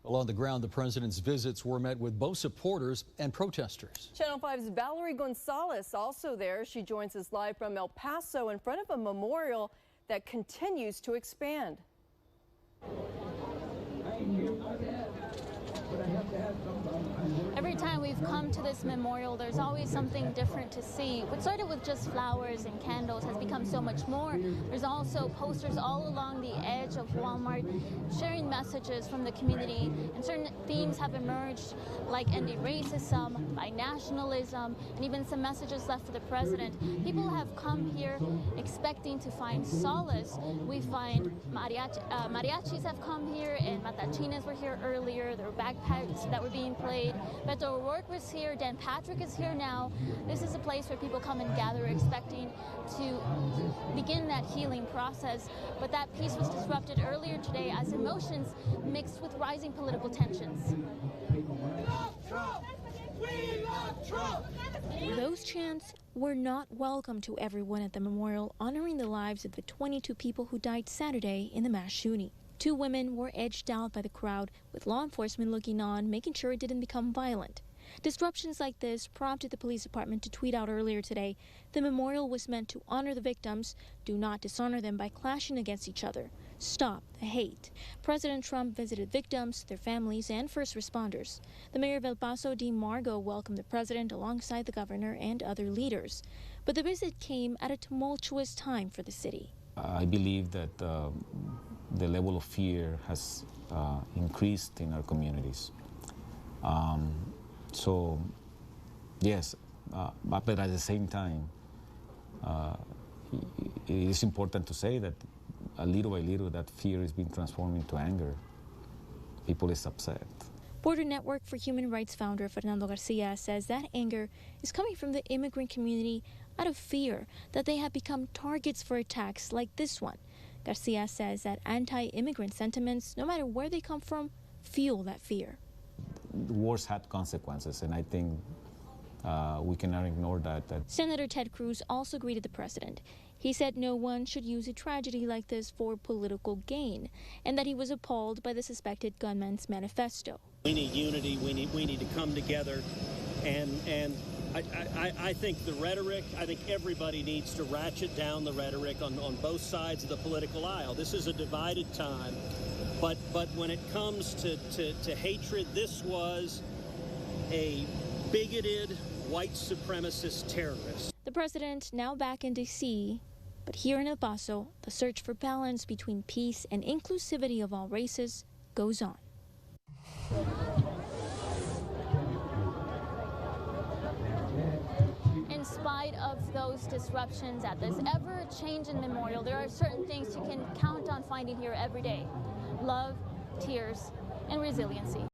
Well, on the ground, the president's visits were met with both supporters and protesters. Channel 5's Valerie Gonzalez also there. She joins us live from El Paso in front of a memorial that continues to expand. Every time we've come to this memorial, there's always something different to see. What started with just flowers and candles has become so much more. There's also posters all along the edge of Walmart sharing messages from the community, and certain themes have emerged like ending racism, binationalism, and even some messages left for the president. People have come here expecting to find solace. We find mariachis have come here, and matachines were here earlier. There were bagpipes that were being played. Beto O'Rourke was here. Dan Patrick is here now. This is a place where people come and gather expecting to begin that healing process. But that peace was disrupted earlier today as emotions mixed with rising political tensions. Those chants were not welcome to everyone at the memorial, honoring the lives of the 22 people who died Saturday in the mass shooting. 2 women were edged out by the crowd, with law enforcement looking on, making sure it didn't become violent. Disruptions like this prompted the police department to tweet out earlier today, the memorial was meant to honor the victims, do not dishonor them by clashing against each other. Stop the hate. President Trump visited victims, their families, and first responders. The mayor of El Paso, Dean Margo, welcomed the president alongside the governor and other leaders. But the visit came at a tumultuous time for the city. I believe that the level of fear has increased in our communities. So, yes, but at the same time, it is important to say that little by little that fear is being transformed into anger. People is upset. Border Network for Human Rights founder Fernando Garcia says that anger is coming from the immigrant community out of fear that they have become targets for attacks like this one. Garcia says that anti-immigrant sentiments, no matter where they come from, fuel that fear. Wars had consequences, and I think we cannot ignore that. Senator Ted Cruz also greeted the president. He said no one should use a tragedy like this for political gain, and that he was appalled by the suspected gunman's manifesto. We need unity. We need to come together, and I think the rhetoric, I think everybody needs to ratchet down the rhetoric on both sides of the political aisle. This is a divided time, but when it comes to hatred, this was a bigoted white supremacist terrorist. The president now back in D.C., but here in El Paso, the search for balance between peace and inclusivity of all races goes on. In spite of those disruptions at this ever-changing memorial, there are certain things you can count on finding here every day: love, tears, and resiliency.